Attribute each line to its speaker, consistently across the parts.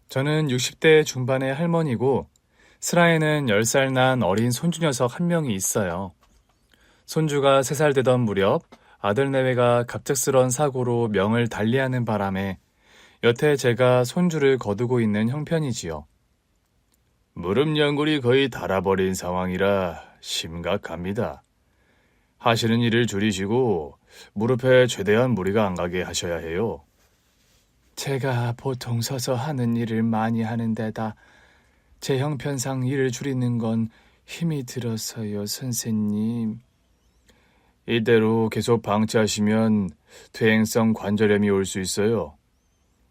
Speaker 1: 저는 60대 중반의 할머니고 슬하에는 10살 난 어린 손주 녀석 한 명이 있어요. 손주가 3살 되던 무렵 아들 내외가 갑작스런 사고로 명을 달리하는 바람에 여태 제가 손주를 거두고 있는 형편이지요. 무릎 연골이 거의 닳아버린 상황이라 심각합니다. 하시는 일을 줄이시고 무릎에 최대한 무리가 안 가게 하셔야 해요. 제가 보통 서서 하는 일을 많이 하는 데다 제 형편상 일을 줄이는 건 힘이 들어서요, 선생님. 이대로 계속 방치하시면 퇴행성 관절염이 올 수 있어요.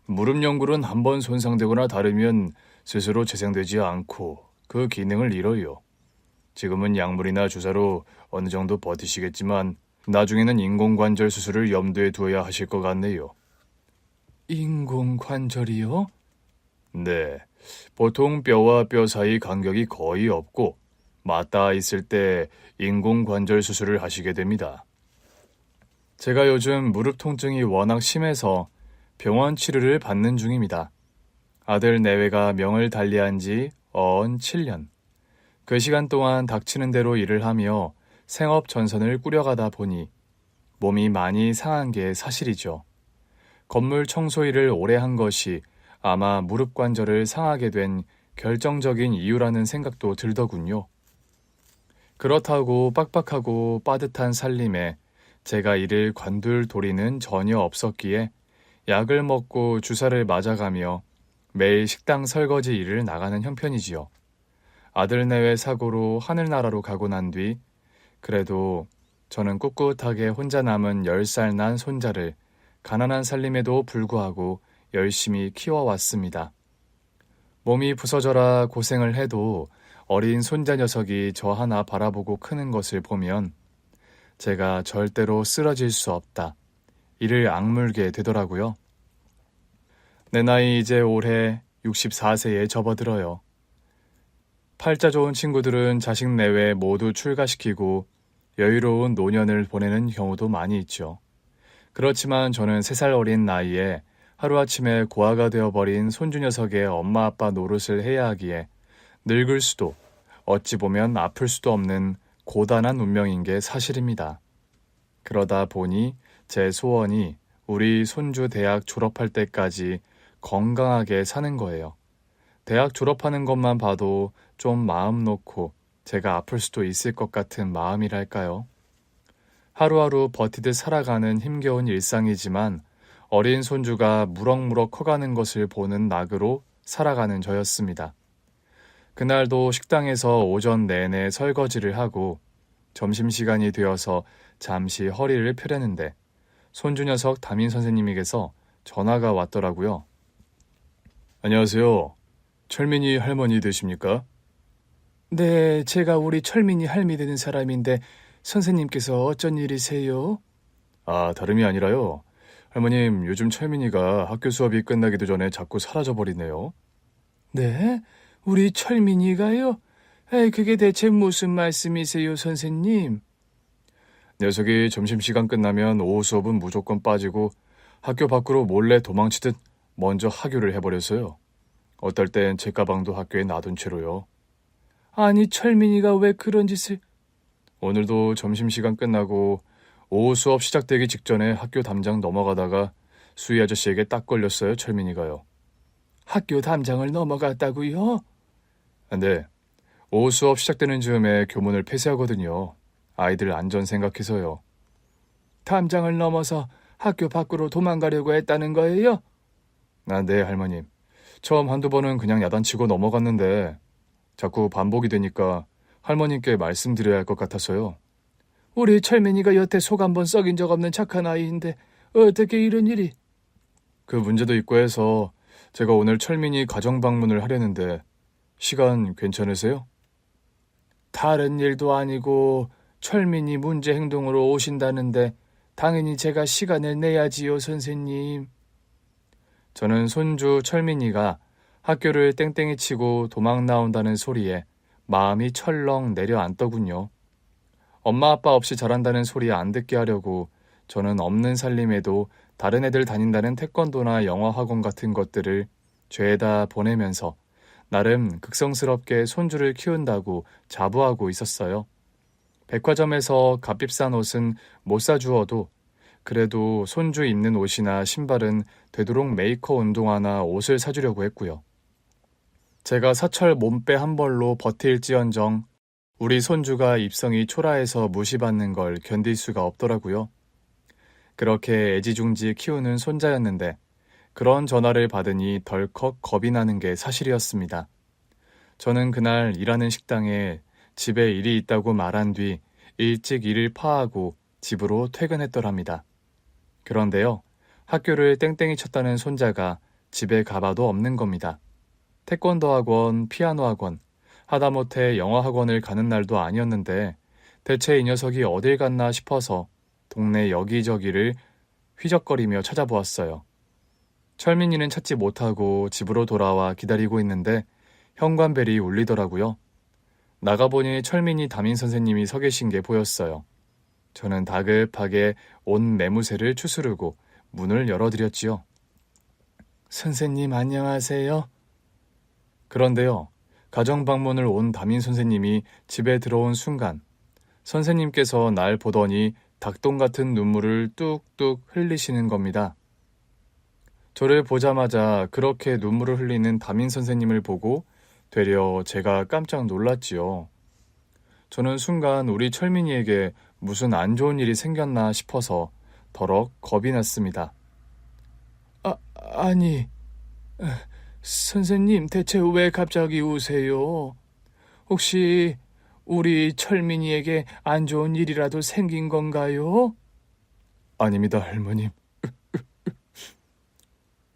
Speaker 1: 무릎 연골은 한번 손상되거나 다르면 스스로 재생되지 않고 그 기능을 잃어요. 지금은 약물이나 주사로 어느 정도 버티시겠지만 나중에는 인공관절 수술을 염두에 두어야 하실 것 같네요. 인공관절이요? 네, 보통 뼈와 뼈 사이 간격이 거의 없고 맞닿아 있을 때 인공관절 수술을 하시게 됩니다. 제가 요즘 무릎 통증이 워낙 심해서 병원 치료를 받는 중입니다. 아들 내외가 명을 달리한 지 어언 7년. 그 시간 동안 닥치는 대로 일을 하며 생업 전선을 꾸려가다 보니 몸이 많이 상한 게 사실이죠. 건물 청소 일을 오래 한 것이 아마 무릎 관절을 상하게 된 결정적인 이유라는 생각도 들더군요. 그렇다고 빡빡하고 빠듯한 살림에 제가 이를 관둘 도리는 전혀 없었기에 약을 먹고 주사를 맞아가며 매일 식당 설거지 일을 나가는 형편이지요. 아들 내외 사고로 하늘나라로 가고 난 뒤 그래도 저는 꿋꿋하게 혼자 남은 10살 난 손자를 가난한 살림에도 불구하고 열심히 키워왔습니다. 몸이 부서져라 고생을 해도 어린 손자 녀석이 저 하나 바라보고 크는 것을 보면 제가 절대로 쓰러질 수 없다. 이를 악물게 되더라고요. 내 나이 이제 올해 64세에 접어들어요. 팔자 좋은 친구들은 자식 내외 모두 출가시키고 여유로운 노년을 보내는 경우도 많이 있죠. 그렇지만 저는 3살 어린 나이에 하루아침에 고아가 되어버린 손주 녀석의 엄마 아빠 노릇을 해야 하기에 늙을 수도 어찌 보면 아플 수도 없는 고단한 운명인 게 사실입니다. 그러다 보니 제 소원이 우리 손주 대학 졸업할 때까지 건강하게 사는 거예요. 대학 졸업하는 것만 봐도 좀 마음 놓고 제가 아플 수도 있을 것 같은 마음이랄까요? 하루하루 버티듯 살아가는 힘겨운 일상이지만 어린 손주가 무럭무럭 커가는 것을 보는 낙으로 살아가는 저였습니다. 그날도 식당에서 오전 내내 설거지를 하고 점심시간이 되어서 잠시 허리를 펴려는데 손주 녀석 담임 선생님에게서 전화가 왔더라고요. 안녕하세요. 철민이 할머니 되십니까? 네, 제가 우리 철민이 할미 되는 사람인데 선생님께서 어쩐 일이세요? 아, 다름이 아니라요. 할머님, 요즘 철민이가 학교 수업이 끝나기도 전에 자꾸 사라져버리네요. 네? 우리 철민이가요? 에이, 그게 대체 무슨 말씀이세요, 선생님? 녀석이 점심시간 끝나면 오후 수업은 무조건 빠지고 학교 밖으로 몰래 도망치듯 먼저 하교를 해버렸어요. 어떨 땐 제 가방도 학교에 놔둔 채로요. 아니, 철민이가 왜 그런 짓을... 오늘도 점심시간 끝나고 오후 수업 시작되기 직전에 학교 담장 넘어가다가 수희 아저씨에게 딱 걸렸어요, 철민이가요. 학교 담장을 넘어갔다고요? 네. 오후 수업 시작되는 즈음에 교문을 폐쇄하거든요. 아이들 안전 생각해서요. 담장을 넘어서 학교 밖으로 도망가려고 했다는 거예요? 아, 네, 할머님. 처음 한두 번은 그냥 야단치고 넘어갔는데 자꾸 반복이 되니까 할머님께 말씀드려야 할 것 같아서요. 우리 철민이가 여태 속 한 번 썩인 적 없는 착한 아이인데 어떻게 이런 일이? 그 문제도 있고 해서 제가 오늘 철민이 가정 방문을 하려는데 시간 괜찮으세요? 다른 일도 아니고 철민이 문제 행동으로 오신다는데 당연히 제가 시간을 내야지요, 선생님. 저는 손주 철민이가 학교를 땡땡이 치고 도망 나온다는 소리에 마음이 철렁 내려앉더군요. 엄마 아빠 없이 자란다는 소리 안 듣게 하려고 저는 없는 살림에도 다른 애들 다닌다는 태권도나 영어 학원 같은 것들을 죄에다 보내면서 나름 극성스럽게 손주를 키운다고 자부하고 있었어요. 백화점에서 값비싼 옷은 못 사주어도 그래도 손주 입는 옷이나 신발은 되도록 메이커 운동화나 옷을 사주려고 했고요. 제가 사철 몸빼 한 벌로 버틸지언정 우리 손주가 입성이 초라해서 무시받는 걸 견딜 수가 없더라고요. 그렇게 애지중지 키우는 손자였는데 그런 전화를 받으니 덜컥 겁이 나는 게 사실이었습니다. 저는 그날 일하는 식당에 집에 일이 있다고 말한 뒤 일찍 일을 파하고 집으로 퇴근했더랍니다. 그런데요, 학교를 땡땡이 쳤다는 손자가 집에 가봐도 없는 겁니다. 태권도 학원, 피아노 학원, 하다못해 영어 학원을 가는 날도 아니었는데 대체 이 녀석이 어딜 갔나 싶어서 동네 여기저기를 휘적거리며 찾아보았어요. 철민이는 찾지 못하고 집으로 돌아와 기다리고 있는데 현관벨이 울리더라고요. 나가보니 철민이 담임 선생님이 서 계신 게 보였어요. 저는 다급하게 온 매무새를 추스르고 문을 열어드렸지요. 선생님 안녕하세요. 그런데요, 가정방문을 온 담임 선생님이 집에 들어온 순간 선생님께서 날 보더니 닭똥 같은 눈물을 뚝뚝 흘리시는 겁니다. 저를 보자마자 그렇게 눈물을 흘리는 담임 선생님을 보고 되려 제가 깜짝 놀랐지요. 저는 순간 우리 철민이에게 무슨 안 좋은 일이 생겼나 싶어서 더럭 겁이 났습니다. 아니, 선생님 대체 왜 갑자기 우세요? 혹시 우리 철민이에게 안 좋은 일이라도 생긴 건가요? 아닙니다, 할머님.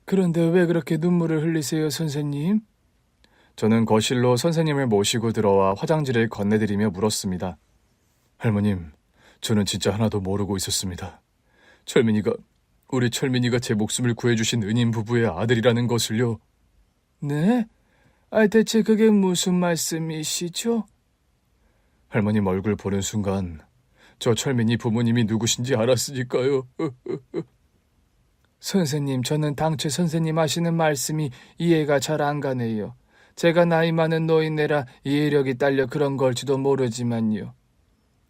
Speaker 1: 그런데 왜 그렇게 눈물을 흘리세요, 선생님? 저는 거실로 선생님을 모시고 들어와 화장지를 건네드리며 물었습니다. 할머님, 저는 진짜 하나도 모르고 있었습니다. 우리 철민이가 제 목숨을 구해주신 은인 부부의 아들이라는 것을요. 네? 대체 그게 무슨 말씀이시죠? 할머님 얼굴 보는 순간 저 철민이 부모님이 누구신지 알았으니까요. 선생님, 저는 당최 선생님 하시는 말씀이 이해가 잘 안 가네요. 제가 나이 많은 노인네라 이해력이 딸려 그런 걸지도 모르지만요.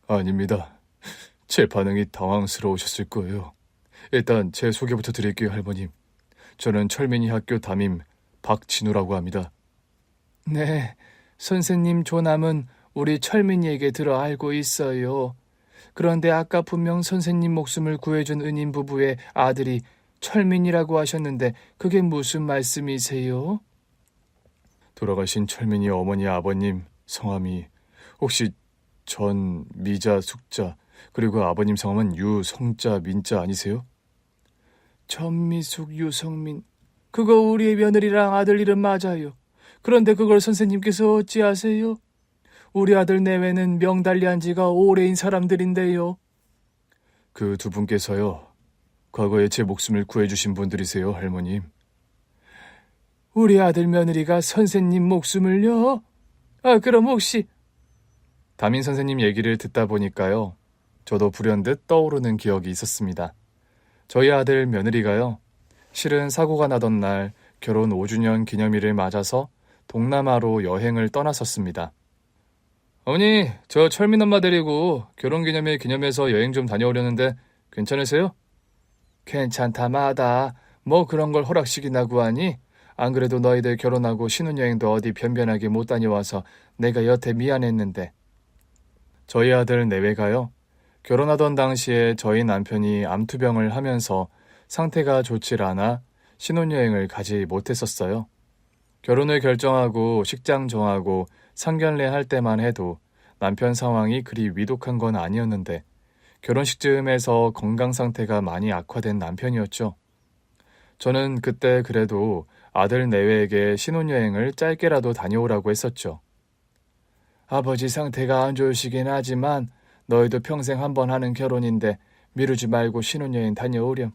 Speaker 1: 아닙니다. 제 반응이 당황스러우셨을 거예요. 일단 제 소개부터 드릴게요, 할머님. 저는 철민이 학교 담임 박진우라고 합니다. 네, 선생님 조남은 우리 철민이에게 들어 알고 있어요. 그런데 아까 분명 선생님 목숨을 구해준 은인 부부의 아들이 철민이라고 하셨는데 그게 무슨 말씀이세요? 돌아가신 철민이 어머니 아버님 성함이 혹시 전미자 숙자 그리고 아버님 성함은 유성자 민자 아니세요? 전미숙 유성민, 그거 우리의 며느리랑 아들 이름 맞아요. 그런데 그걸 선생님께서 어찌 아세요? 우리 아들 내외는 명달리한 지가 오래인 사람들인데요. 그 두 분께서요, 과거에 제 목숨을 구해주신 분들이세요, 할머님. 우리 아들 며느리가 선생님 목숨을요? 그럼 혹시... 담임 선생님 얘기를 듣다 보니까요, 저도 불현듯 떠오르는 기억이 있었습니다. 저희 아들 며느리가요, 실은 사고가 나던 날 결혼 5주년 기념일을 맞아서 동남아로 여행을 떠났었습니다. 어머니, 저 철민 엄마 데리고 결혼기념일 기념해서 여행 좀 다녀오려는데 괜찮으세요? 괜찮다 마다. 뭐 그런 걸 허락시키나 구하니? 안 그래도 너희들 결혼하고 신혼여행도 어디 변변하게 못 다녀와서 내가 여태 미안했는데. 저희 아들 내외가요, 결혼하던 당시에 저희 남편이 암투병을 하면서 상태가 좋질 않아 신혼여행을 가지 못했었어요. 결혼을 결정하고 식장 정하고 상견례 할 때만 해도 남편 상황이 그리 위독한 건 아니었는데 결혼식 즈음에서 건강 상태가 많이 악화된 남편이었죠. 저는 그때 그래도 아들 내외에게 신혼여행을 짧게라도 다녀오라고 했었죠. 아버지 상태가 안 좋으시긴 하지만 너희도 평생 한 번 하는 결혼인데 미루지 말고 신혼여행 다녀오렴.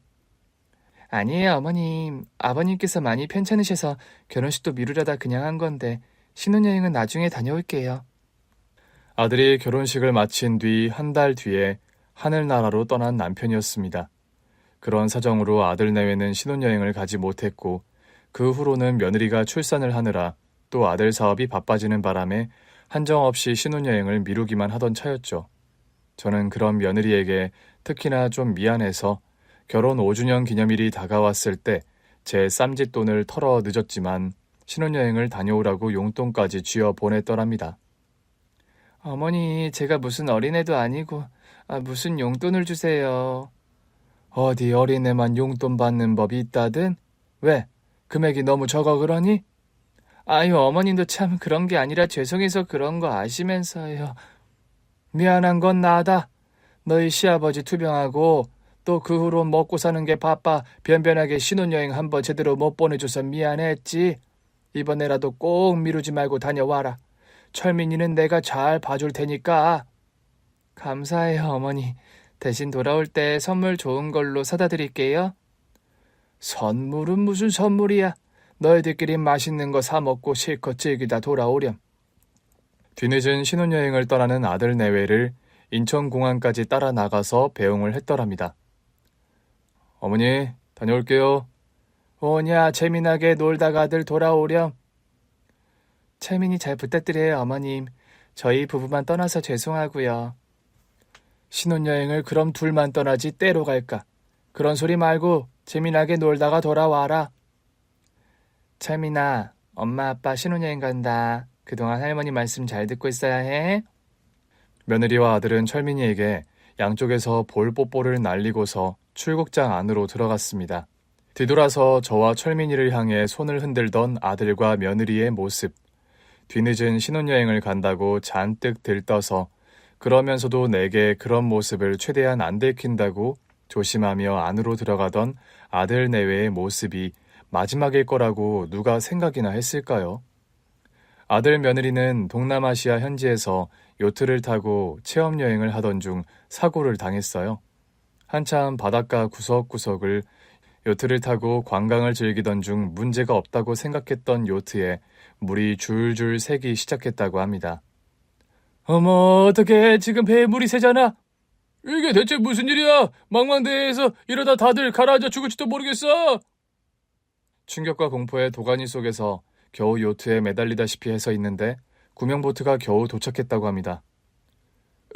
Speaker 1: 아니에요, 어머님. 아버님께서 많이 편찮으셔서 결혼식도 미루려다 그냥 한 건데 신혼여행은 나중에 다녀올게요. 아들이 결혼식을 마친 뒤 한 달 뒤에 하늘나라로 떠난 남편이었습니다. 그런 사정으로 아들 내외는 신혼여행을 가지 못했고 그 후로는 며느리가 출산을 하느라 또 아들 사업이 바빠지는 바람에 한정없이 신혼여행을 미루기만 하던 차였죠. 저는 그런 며느리에게 특히나 좀 미안해서 결혼 5주년 기념일이 다가왔을 때 제 쌈짓돈을 털어 늦었지만 신혼여행을 다녀오라고 용돈까지 쥐어 보냈더랍니다. 어머니, 제가 무슨 어린애도 아니고 무슨 용돈을 주세요. 어디 어린애만 용돈 받는 법이 있다든? 왜? 금액이 너무 적어 그러니? 아유, 어머님도 참 그런 게 아니라 죄송해서 그런 거 아시면서요. 미안한 건 나다. 너희 시아버지 투병하고 또 그 후로 먹고 사는 게 바빠 변변하게 신혼여행 한번 제대로 못 보내줘서 미안했지. 이번에라도 꼭 미루지 말고 다녀와라. 철민이는 내가 잘 봐줄 테니까. 감사해요, 어머니. 대신 돌아올 때 선물 좋은 걸로 사다 드릴게요. 선물은 무슨 선물이야. 너희들끼리 맛있는 거 사 먹고 실컷 즐기다 돌아오렴. 뒤늦은 신혼여행을 떠나는 아들 내외를 인천공항까지 따라 나가서 배웅을 했더랍니다. 어머니, 다녀올게요. 오냐, 재미나게 놀다가들 돌아오렴. 철민이 잘 부탁드려요, 어머님. 저희 부부만 떠나서 죄송하고요. 신혼여행을 그럼 둘만 떠나지 때로 갈까? 그런 소리 말고 재미나게 놀다가 돌아와라. 철민아, 엄마 아빠 신혼여행 간다. 그동안 할머니 말씀 잘 듣고 있어야 해. 며느리와 아들은 철민이에게 양쪽에서 볼뽀뽀를 날리고서 출국장 안으로 들어갔습니다. 뒤돌아서 저와 철민이를 향해 손을 흔들던 아들과 며느리의 모습. 뒤늦은 신혼여행을 간다고 잔뜩 들떠서 그러면서도 내게 그런 모습을 최대한 안 들킨다고 조심하며 안으로 들어가던 아들 내외의 모습이 마지막일 거라고 누가 생각이나 했을까요? 아들 며느리는 동남아시아 현지에서 요트를 타고 체험여행을 하던 중 사고를 당했어요. 한참 바닷가 구석구석을 요트를 타고 관광을 즐기던 중 문제가 없다고 생각했던 요트에 물이 줄줄 새기 시작했다고 합니다. 어머, 어떡해. 지금 배에 물이 새잖아. 이게 대체 무슨 일이야? 망망대해에서 이러다 다들 가라앉아 죽을지도 모르겠어. 충격과 공포의 도가니 속에서 겨우 요트에 매달리다시피 해서 있는데 구명보트가 겨우 도착했다고 합니다.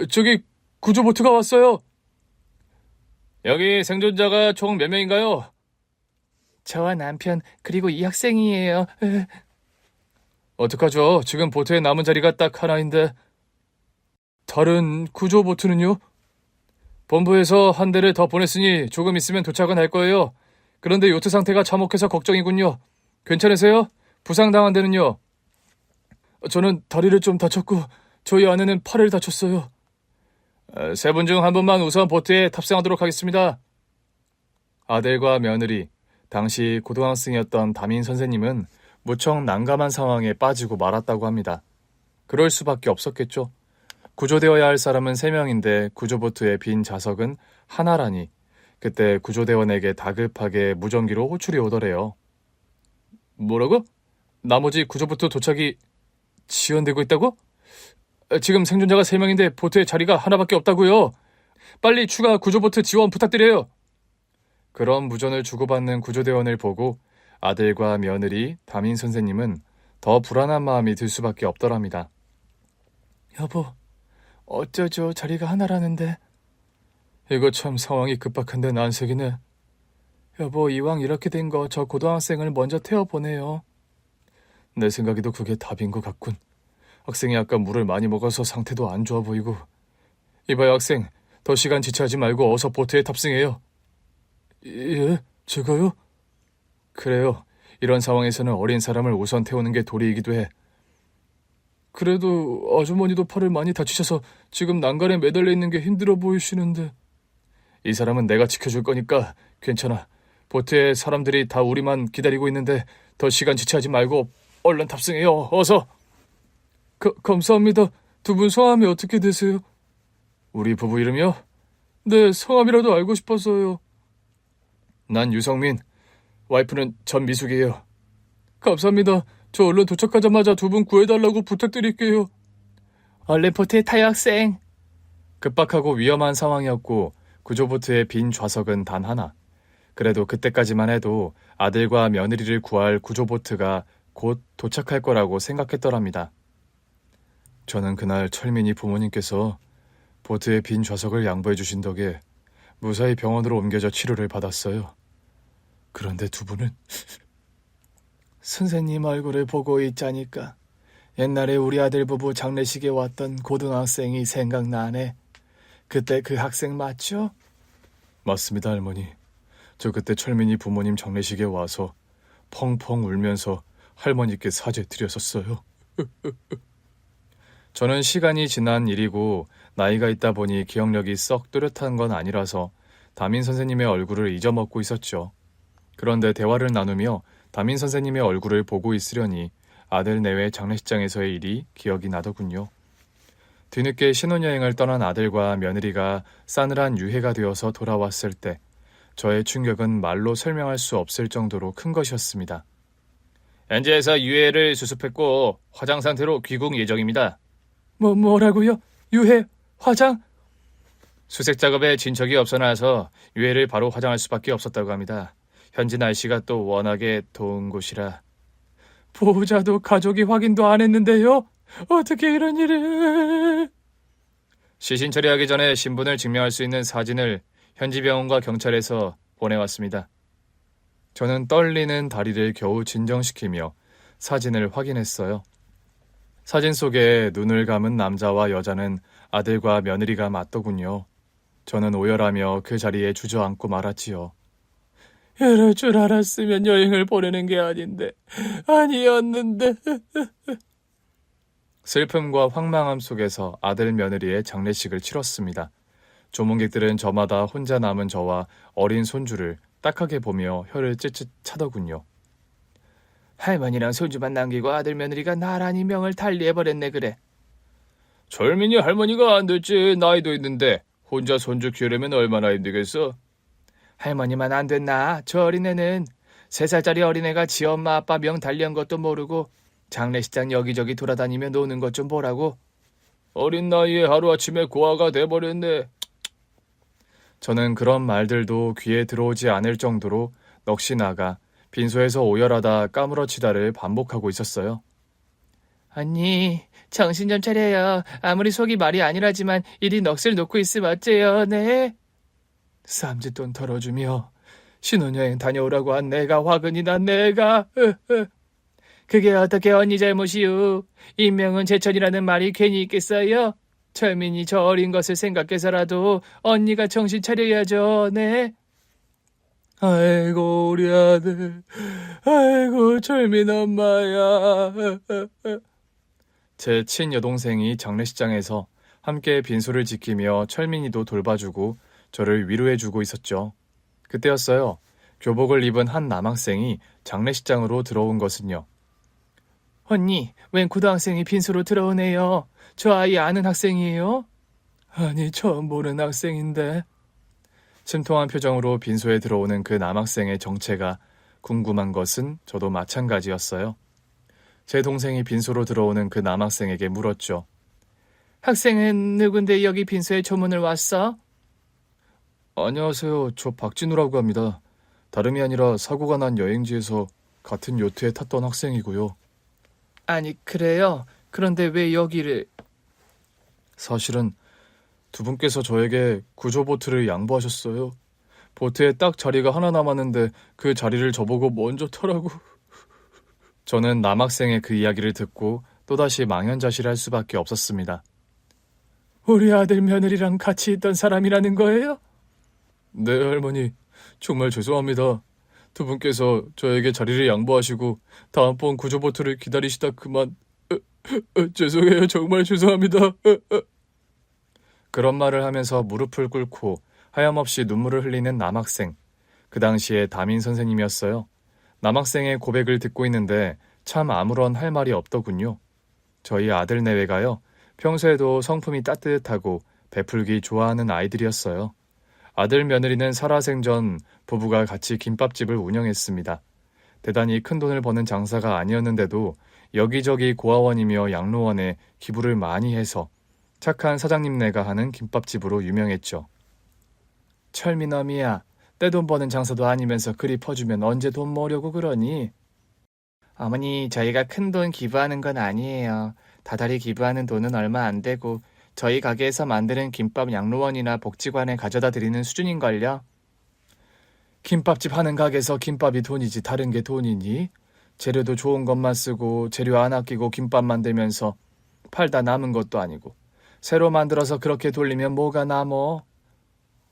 Speaker 1: 저기 구조보트가 왔어요. 여기 생존자가 총 몇 명인가요? 저와 남편 그리고 이 학생이에요. 어떡하죠? 지금 보트에 남은 자리가 딱 하나인데. 다른 구조보트는요? 본부에서 한 대를 더 보냈으니 조금 있으면 도착은 할 거예요. 그런데 요트 상태가 참혹해서 걱정이군요. 괜찮으세요? 부상당한 데는요? 저는 다리를 좀 다쳤고 저희 아내는 팔을 다쳤어요. 세 분 중 한 분만 우선 보트에 탑승하도록 하겠습니다. 아들과 며느리, 당시 고등학생이었던 담임 선생님은 무척 난감한 상황에 빠지고 말았다고 합니다. 그럴 수밖에 없었겠죠. 구조되어야 할 사람은 3명인데 구조보트의 빈 좌석은 하나라니 그때 구조대원에게 다급하게 무전기로 호출이 오더래요. 뭐라고? 나머지 구조보트 도착이 지연되고 있다고? 지금 생존자가 3명인데 보트에 자리가 하나밖에 없다고요. 빨리 추가 구조보트 지원 부탁드려요. 그런 무전을 주고받는 구조대원을 보고 아들과 며느리, 담임 선생님은 더 불안한 마음이 들 수밖에 없더랍니다. 여보, 어쩌죠? 자리가 하나라는데. 이거 참 상황이 급박한데 난색이네. 여보, 이왕 이렇게 된 거 저 고등학생을 먼저 태워보내요. 내 생각에도 그게 답인 것 같군. 학생이 아까 물을 많이 먹어서 상태도 안 좋아 보이고. 이봐요 학생, 더 시간 지체하지 말고 어서 보트에 탑승해요. 예? 제가요? 그래요. 이런 상황에서는 어린 사람을 우선 태우는 게 도리이기도 해. 그래도 아주머니도 팔을 많이 다치셔서 지금 난간에 매달려 있는 게 힘들어 보이시는데. 이 사람은 내가 지켜줄 거니까 괜찮아. 보트에 사람들이 다 우리만 기다리고 있는데 더 시간 지체하지 말고 얼른 탑승해요. 어서. 감사합니다. 두 분 성함이 어떻게 되세요? 우리 부부 이름이요? 네, 성함이라도 알고 싶어서요. 난 유성민, 와이프는 전미숙이에요. 감사합니다. 저 얼른 도착하자마자 두 분 구해달라고 부탁드릴게요. 얼른 보트에 타요 학생. 급박하고 위험한 상황이었고 구조보트의 빈 좌석은 단 하나. 그래도 그때까지만 해도 아들과 며느리를 구할 구조보트가 곧 도착할 거라고 생각했더랍니다. 저는 그날 철민이 부모님께서 보트의 빈 좌석을 양보해 주신 덕에 무사히 병원으로 옮겨져 치료를 받았어요. 그런데 두 분은 선생님 얼굴을 보고 있자니까 옛날에 우리 아들 부부 장례식에 왔던 고등학생이 생각나네. 그때 그 학생 맞죠? 맞습니다, 할머니. 저 그때 철민이 부모님 장례식에 와서 펑펑 울면서 할머니께 사죄 드렸었어요. 저는 시간이 지난 일이고 나이가 있다 보니 기억력이 썩 뚜렷한 건 아니라서 담임 선생님의 얼굴을 잊어먹고 있었죠. 그런데 대화를 나누며 담임 선생님의 얼굴을 보고 있으려니 아들 내외 장례식장에서의 일이 기억이 나더군요. 뒤늦게 신혼여행을 떠난 아들과 며느리가 싸늘한 유해가 되어서 돌아왔을 때 저의 충격은 말로 설명할 수 없을 정도로 큰 것이었습니다. 현지에서 유해를 수습했고 화장 상태로 귀국 예정입니다. 뭐라고요? 유해? 화장? 수색 작업에 진척이 없어 나서 유해를 바로 화장할 수밖에 없었다고 합니다. 현지 날씨가 또 워낙에 더운 곳이라. 보호자도 가족이 확인도 안 했는데요? 어떻게 이런 일이... 시신 처리하기 전에 신분을 증명할 수 있는 사진을 현지 병원과 경찰에서 보내왔습니다. 저는 떨리는 다리를 겨우 진정시키며 사진을 확인했어요. 사진 속에 눈을 감은 남자와 여자는 아들과 며느리가 맞더군요. 저는 오열하며 그 자리에 주저앉고 말았지요. 이럴 줄 알았으면 여행을 보내는 게 아닌데, 아니었는데. 슬픔과 황망함 속에서 아들 며느리의 장례식을 치렀습니다. 조문객들은 저마다 혼자 남은 저와 어린 손주를 딱하게 보며 혀를 찌릿 차더군요. 할머니랑 손주만 남기고 아들 며느리가 나란히 명을 달리해버렸네 그래. 철민이 할머니가 안 됐지. 나이도 있는데 혼자 손주 키우려면 얼마나 힘들겠어. 할머니만 안 됐나? 저 어린애는 3살짜리 어린애가 지 엄마 아빠 명 달리한 것도 모르고 장례식장 여기저기 돌아다니며 노는 것 좀 보라고. 어린 나이에 하루아침에 고아가 돼버렸네. 저는 그런 말들도 귀에 들어오지 않을 정도로 넋이 나가 빈소에서 오열하다 까무러치다를 반복하고 있었어요. 언니, 정신 좀 차려요. 아무리 속이 말이 아니라지만 이리 넋을 놓고 있으면 어째요, 네? 쌈짓돈 털어주며 신혼여행 다녀오라고 한 내가 화근이 난 내가. 그게 어떻게 언니 잘못이유. 인명은 제천이라는 말이 괜히 있겠어요? 철민이 저 어린 것을 생각해서라도 언니가 정신 차려야죠, 네? 아이고 우리 아들, 아이고 철민 엄마야. 제 친여동생이 장례식장에서 함께 빈소를 지키며 철민이도 돌봐주고 저를 위로해주고 있었죠. 그때였어요. 교복을 입은 한 남학생이 장례식장으로 들어온 것은요. 언니, 웬 고등학생이 빈소로 들어오네요. 저 아이 아는 학생이에요? 아니, 처음 보는 학생인데. 침통한 표정으로 빈소에 들어오는 그 남학생의 정체가 궁금한 것은 저도 마찬가지였어요. 제 동생이 빈소로 들어오는 그 남학생에게 물었죠. 학생은 누군데 여기 빈소에 조문을 왔어? 안녕하세요. 저 박진우라고 합니다. 다름이 아니라 사고가 난 여행지에서 같은 요트에 탔던 학생이고요. 아니, 그래요? 그런데 왜 여기를... 사실은 두 분께서 저에게 구조보트를 양보하셨어요. 보트에 딱 자리가 하나 남았는데 그 자리를 저보고 먼저 타라고. 저는 남학생의 그 이야기를 듣고 또다시 망연자실할 수밖에 없었습니다. 우리 아들 며느리랑 같이 있던 사람이라는 거예요? 네, 할머니. 정말 죄송합니다. 두 분께서 저에게 자리를 양보하시고 다음번 구조보트를 기다리시다 그만... 죄송해요. 정말 죄송합니다. 그런 말을 하면서 무릎을 꿇고 하염없이 눈물을 흘리는 남학생. 그 당시에 담임 선생님이었어요. 남학생의 고백을 듣고 있는데 참 아무런 할 말이 없더군요. 저희 아들 내외가요. 평소에도 성품이 따뜻하고 베풀기 좋아하는 아이들이었어요. 아들 며느리는 살아생전 부부가 같이 김밥집을 운영했습니다. 대단히 큰 돈을 버는 장사가 아니었는데도 여기저기 고아원이며 양로원에 기부를 많이 해서 착한 사장님네가 하는 김밥집으로 유명했죠. 철민엄이야, 떼돈 버는 장사도 아니면서 그리 퍼주면 언제 돈 모으려고 그러니? 어머니, 저희가 큰 돈 기부하는 건 아니에요. 다달이 기부하는 돈은 얼마 안 되고 저희 가게에서 만드는 김밥 양로원이나 복지관에 가져다 드리는 수준인걸요. 김밥집 하는 가게에서 김밥이 돈이지 다른 게 돈이니? 재료도 좋은 것만 쓰고 재료 안 아끼고 김밥 만들면서 팔다 남은 것도 아니고 새로 만들어서 그렇게 돌리면 뭐가 남어?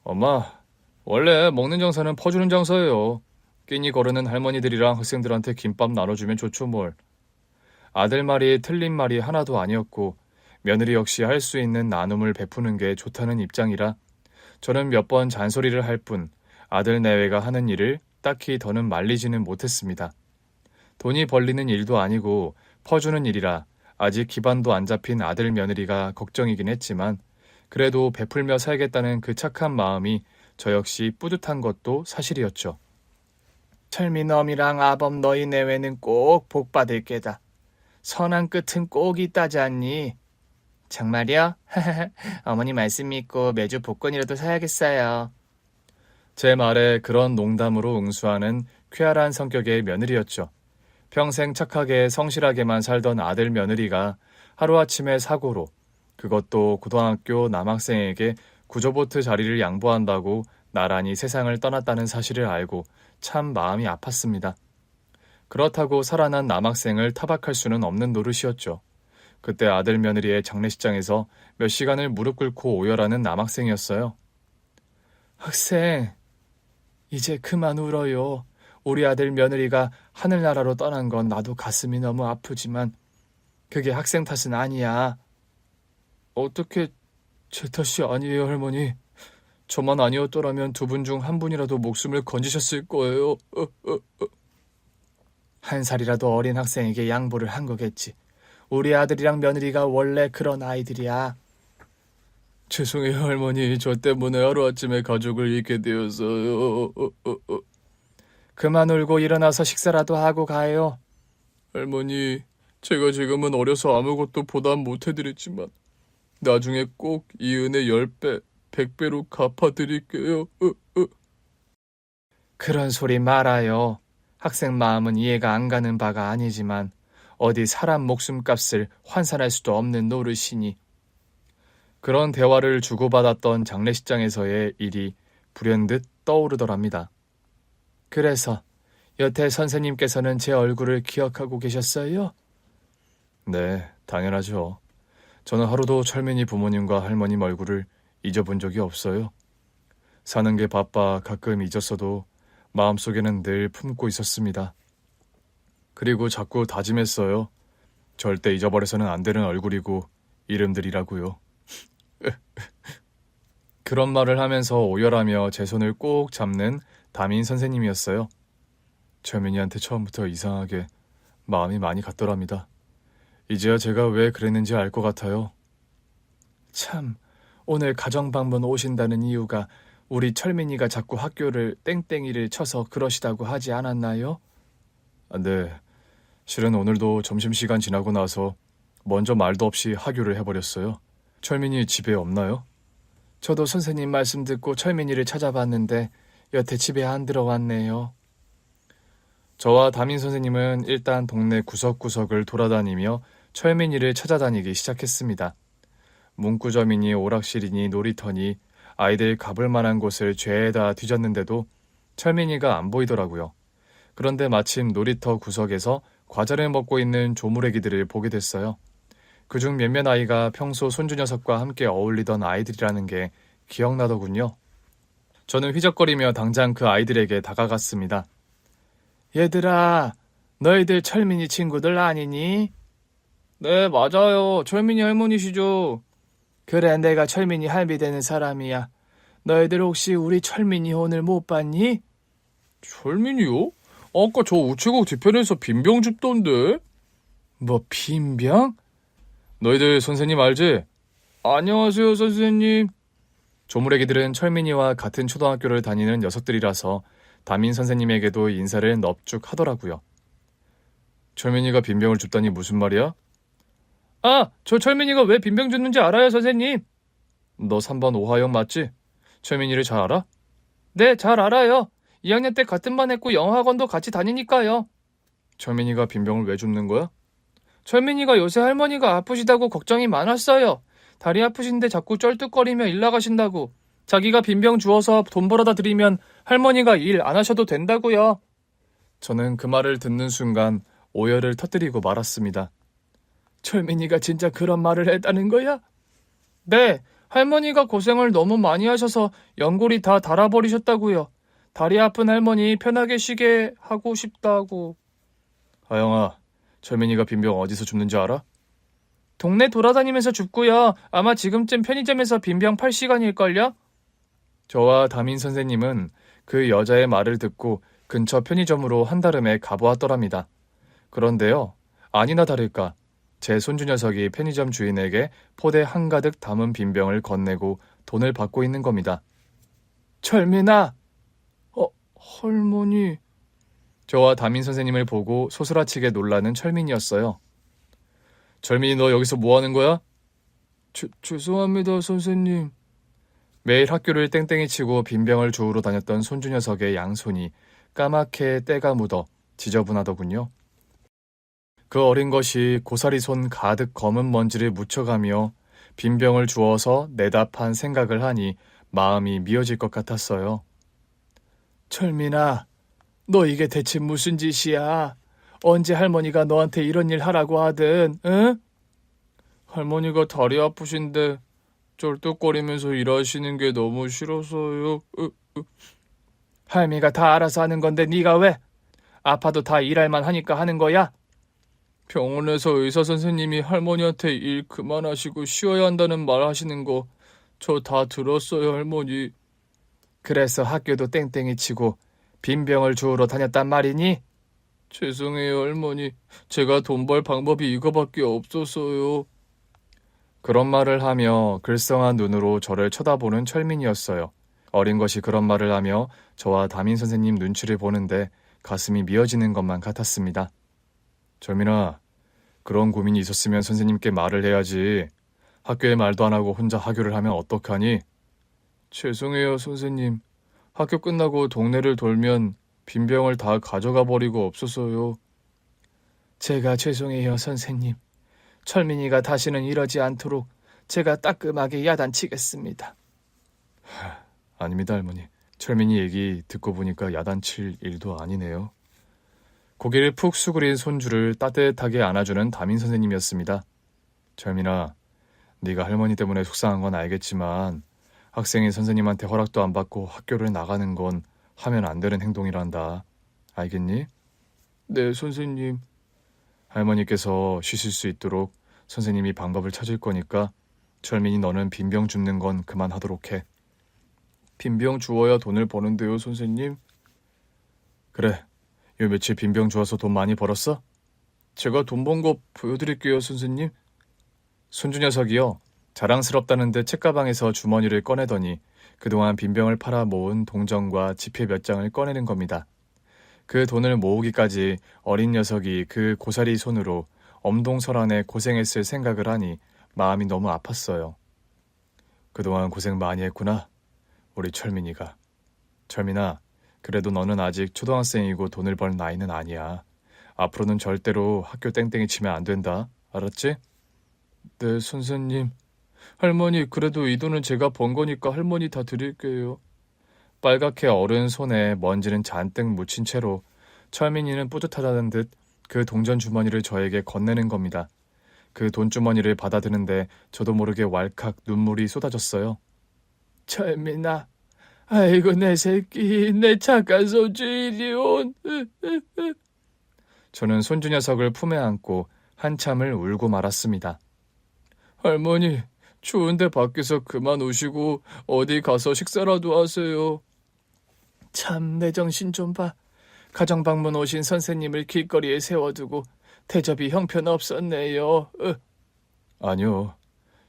Speaker 1: 엄마, 원래 먹는 장사는 퍼주는 장사예요. 끼니 거르는 할머니들이랑 학생들한테 김밥 나눠주면 좋죠 뭘. 아들 말이 틀린 말이 하나도 아니었고 며느리 역시 할 수 있는 나눔을 베푸는 게 좋다는 입장이라 저는 몇 번 잔소리를 할 뿐 아들 내외가 하는 일을 딱히 더는 말리지는 못했습니다. 돈이 벌리는 일도 아니고 퍼주는 일이라 아직 기반도 안 잡힌 아들 며느리가 걱정이긴 했지만 그래도 베풀며 살겠다는 그 착한 마음이 저 역시 뿌듯한 것도 사실이었죠. 철민엄이랑 아범 너희 내외는 꼭 복받을 게다. 선한 끝은 꼭 있다지 않니? 정말요? 어머니 말씀 믿고 매주 복권이라도 사야겠어요. 제 말에 그런 농담으로 응수하는 쾌활한 성격의 며느리였죠. 평생 착하게 성실하게만 살던 아들 며느리가 하루아침에 사고로, 그것도 고등학교 남학생에게 구조보트 자리를 양보한다고 나란히 세상을 떠났다는 사실을 알고 참 마음이 아팠습니다. 그렇다고 살아난 남학생을 타박할 수는 없는 노릇이었죠. 그때 아들 며느리의 장례식장에서 몇 시간을 무릎 꿇고 오열하는 남학생이었어요. 학생, 이제 그만 울어요. 우리 아들 며느리가 하늘나라로 떠난 건 나도 가슴이 너무 아프지만 그게 학생 탓은 아니야. 어떻게 제 탓이 아니에요, 할머니. 저만 아니었더라면 두 분 중 한 분이라도 목숨을 건지셨을 거예요. 한 살이라도 어린 학생에게 양보를 한 거겠지. 우리 아들이랑 며느리가 원래 그런 아이들이야. 죄송해요, 할머니. 저 때문에 하루아침에 가족을 잃게 되어서요. 그만 울고 일어나서 식사라도 하고 가요. 할머니, 제가 지금은 어려서 아무것도 보답 못해드렸지만 나중에 꼭 이 은혜 10배, 100배로 갚아드릴게요. 그런 소리 말아요. 학생 마음은 이해가 안 가는 바가 아니지만 어디 사람 목숨값을 환산할 수도 없는 노릇이니. 그런 대화를 주고받았던 장례식장에서의 일이 불현듯 떠오르더랍니다. 그래서 여태 선생님께서는 제 얼굴을 기억하고 계셨어요? 네, 당연하죠. 저는 하루도 철민이 부모님과 할머님 얼굴을 잊어본 적이 없어요. 사는 게 바빠 가끔 잊었어도 마음속에는 늘 품고 있었습니다. 그리고 자꾸 다짐했어요. 절대 잊어버려서는 안 되는 얼굴이고 이름들이라고요. 그런 말을 하면서 오열하며 제 손을 꼭 잡는 담임 선생님이었어요. 철민이한테 처음부터 이상하게 마음이 많이 갔더랍니다. 이제야 제가 왜 그랬는지 알 것 같아요. 참, 오늘 가정방문 오신다는 이유가 우리 철민이가 자꾸 학교를 땡땡이를 쳐서 그러시다고 하지 않았나요? 네, 실은 오늘도 점심시간 지나고 나서 먼저 말도 없이 하교를 해버렸어요. 철민이 집에 없나요? 저도 선생님 말씀 듣고 철민이를 찾아봤는데 여태 집에 안 들어왔네요. 저와 담임 선생님은 일단 동네 구석구석을 돌아다니며 철민이를 찾아다니기 시작했습니다. 문구점이니 오락실이니 놀이터니 아이들 가볼 만한 곳을 죄다 뒤졌는데도 철민이가 안 보이더라고요. 그런데 마침 놀이터 구석에서 과자를 먹고 있는 조무래기들을 보게 됐어요. 그중 몇몇 아이가 평소 손주 녀석과 함께 어울리던 아이들이라는 게 기억나더군요. 저는 휘적거리며 당장 그 아이들에게 다가갔습니다. 얘들아, 너희들 철민이 친구들 아니니? 네, 맞아요. 철민이 할머니시죠. 그래, 내가 철민이 할미 되는 사람이야. 너희들 혹시 우리 철민이 오늘 못 봤니? 철민이요? 아까 저 우체국 뒤편에서 빈병 줍던데. 뭐 빈병? 너희들 선생님 알지? 안녕하세요, 선생님. 조무래기들은 철민이와 같은 초등학교를 다니는 녀석들이라서 담임 선생님에게도 인사를 넙죽 하더라고요. 철민이가 빈병을 줍다니 무슨 말이야? 아, 저 철민이가 왜 빈병 줬는지 알아요, 선생님? 너 3번 오하영 맞지? 철민이를 잘 알아? 네, 잘 알아요. 2학년 때 같은 반 했고 영어학원도 같이 다니니까요. 철민이가 빈병을 왜 줍는 거야? 철민이가 요새 할머니가 아프시다고 걱정이 많았어요. 다리 아프신데 자꾸 쩔뚝거리며 일 나가신다고. 자기가 빈병 주워서 돈 벌어다 드리면 할머니가 일 안 하셔도 된다고요. 저는 그 말을 듣는 순간 오열을 터뜨리고 말았습니다. 철민이가 진짜 그런 말을 했다는 거야? 네, 할머니가 고생을 너무 많이 하셔서 연골이 다 닳아버리셨다고요. 다리 아픈 할머니 편하게 쉬게 하고 싶다고. 하영아, 철민이가 빈병 어디서 줍는지 알아? 동네 돌아다니면서 줍고요. 아마 지금쯤 편의점에서 빈병 팔 시간일걸요? 저와 담임 선생님은 그 여자의 말을 듣고 근처 편의점으로 한달음에 가보았더랍니다. 그런데요, 아니나 다를까 제 손주 녀석이 편의점 주인에게 포대 한가득 담은 빈병을 건네고 돈을 받고 있는 겁니다. 철민아! 할머니... 저와 담임 선생님을 보고 소스라치게 놀라는 철민이었어요. 철민이 너 여기서 뭐 하는 거야? 죄송합니다, 선생님. 매일 학교를 땡땡이 치고 빈병을 주우러 다녔던 손주 녀석의 양손이 까맣게 때가 묻어 지저분하더군요. 그 어린 것이 고사리 손 가득 검은 먼지를 묻혀가며 빈병을 주워서 내다 판 생각을 하니 마음이 미어질 것 같았어요. 철민아, 너 이게 대체 무슨 짓이야? 언제 할머니가 너한테 이런 일 하라고 하든, 응? 할머니가 다리 아프신데 쩔뚝거리면서 일하시는 게 너무 싫어서요. 할미가 다 알아서 하는 건데 네가 왜? 아파도 다 일할만 하니까 하는 거야? 병원에서 의사 선생님이 할머니한테 일 그만하시고 쉬어야 한다는 말 하시는 거 저 다 들었어요, 할머니. 그래서 학교도 땡땡이 치고 빈병을 주우러 다녔단 말이니? 죄송해요, 할머니. 제가 돈 벌 방법이 이거밖에 없었어요. 그런 말을 하며 글썽한 눈으로 저를 쳐다보는 철민이었어요. 어린 것이 그런 말을 하며 저와 담임 선생님 눈치를 보는데 가슴이 미어지는 것만 같았습니다. 철민아, 그런 고민이 있었으면 선생님께 말을 해야지. 학교에 말도 안 하고 혼자 하교를 하면 어떡하니? 죄송해요, 선생님. 학교 끝나고 동네를 돌면 빈병을 다 가져가 버리고 없어서요. 제가 죄송해요, 선생님. 철민이가 다시는 이러지 않도록 제가 따끔하게 야단치겠습니다. 아닙니다, 할머니. 철민이 얘기 듣고 보니까 야단칠 일도 아니네요. 고개를 푹 수그린 손주를 따뜻하게 안아주는 담임 선생님이었습니다. 철민아, 네가 할머니 때문에 속상한 건 알겠지만 학생이 선생님한테 허락도 안 받고 학교를 나가는 건 하면 안 되는 행동이란다. 알겠니? 네, 선생님. 할머니께서 쉬실 수 있도록 선생님이 방법을 찾을 거니까 철민이 너는 빈병 줍는 건 그만하도록 해. 빈병 주워야 돈을 버는데요, 선생님. 그래, 요 며칠 빈병 주워서 돈 많이 벌었어? 제가 돈 번 거 보여드릴게요, 선생님. 손주 녀석이요. 자랑스럽다는 듯 책가방에서 주머니를 꺼내더니 그동안 빈병을 팔아 모은 동전과 지폐 몇 장을 꺼내는 겁니다. 그 돈을 모으기까지 어린 녀석이 그 고사리 손으로 엄동설안에 고생했을 생각을 하니 마음이 너무 아팠어요. 그동안 고생 많이 했구나, 우리 철민이가. 철민아, 그래도 너는 아직 초등학생이고 돈을 벌 나이는 아니야. 앞으로는 절대로 학교 땡땡이 치면 안 된다. 알았지? 네, 선생님. 할머니, 그래도 이 돈은 제가 번 거니까 할머니 다 드릴게요. 빨갛게 어른 손에 먼지는 잔뜩 묻힌 채로 철민이는 뿌듯하다는 듯 그 동전 주머니를 저에게 건네는 겁니다. 그 돈주머니를 받아드는데 저도 모르게 왈칵 눈물이 쏟아졌어요. 철민아, 아이고 내 새끼, 내 착한 손주 이리 온. 저는 손주 녀석을 품에 안고 한참을 울고 말았습니다. 할머니, 추운데 밖에서 그만 오시고 어디 가서 식사라도 하세요. 참, 내 정신 좀 봐. 가정방문 오신 선생님을 길거리에 세워두고 대접이 형편없었네요. 아니요,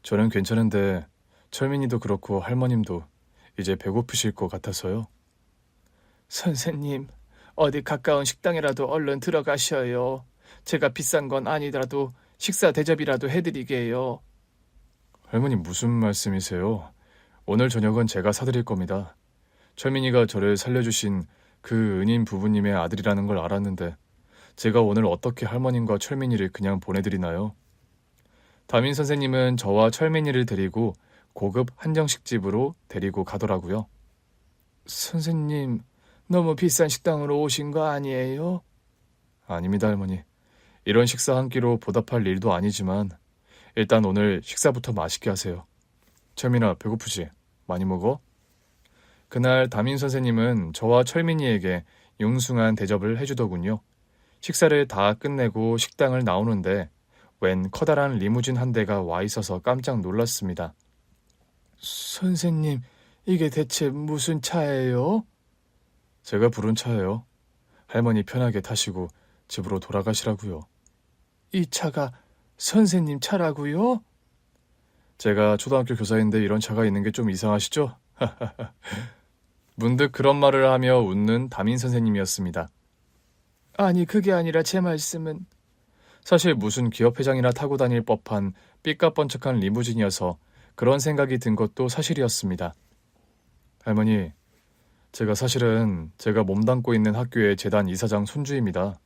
Speaker 1: 저는 괜찮은데 철민이도 그렇고 할머님도 이제 배고프실 것 같아서요. 선생님, 어디 가까운 식당이라도 얼른 들어가셔요. 제가 비싼 건 아니더라도 식사 대접이라도 해드리게요. 할머니 무슨 말씀이세요? 오늘 저녁은 제가 사드릴 겁니다. 철민이가 저를 살려주신 그 은인 부부님의 아들이라는 걸 알았는데 제가 오늘 어떻게 할머님과 철민이를 그냥 보내드리나요? 담임 선생님은 저와 철민이를 데리고 고급 한정식 집으로 데리고 가더라고요. 선생님, 너무 비싼 식당으로 오신 거 아니에요? 아닙니다, 할머니. 이런 식사 한 끼로 보답할 일도 아니지만 일단 오늘 식사부터 맛있게 하세요. 철민아, 배고프지? 많이 먹어? 그날 담임 선생님은 저와 철민이에게 융숭한 대접을 해주더군요. 식사를 다 끝내고 식당을 나오는데 웬 커다란 리무진 한 대가 와 있어서 깜짝 놀랐습니다. 선생님, 이게 대체 무슨 차예요? 제가 부른 차예요. 할머니 편하게 타시고 집으로 돌아가시라고요. 이 차가 선생님 차라고요? 제가 초등학교 교사인데 이런 차가 있는 게 좀 이상하시죠? 문득 그런 말을 하며 웃는 담임 선생님이었습니다. 아니, 그게 아니라 제 말씀은... 사실 무슨 기업회장이나 타고 다닐 법한 삐까뻔쩍한 리무진이어서 그런 생각이 든 것도 사실이었습니다. 할머니, 제가 사실은 제가 몸담고 있는 학교의 재단 이사장 손주입니다.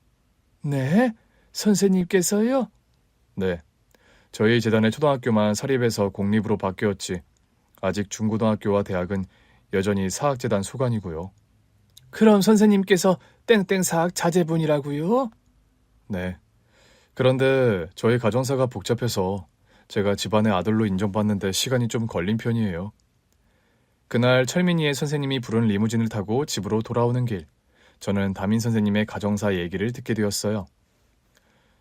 Speaker 1: 네? 선생님께서요? 네. 저희 재단의 초등학교만 사립에서 공립으로 바뀌었지 아직 중고등학교와 대학은 여전히 사학재단 소관이고요. 그럼 선생님께서 땡땡 사학 자제분이라고요? 네. 그런데 저희 가정사가 복잡해서 제가 집안의 아들로 인정받는데 시간이 좀 걸린 편이에요. 그날 철민이의 선생님이 부른 리무진을 타고 집으로 돌아오는 길, 저는 담임 선생님의 가정사 얘기를 듣게 되었어요.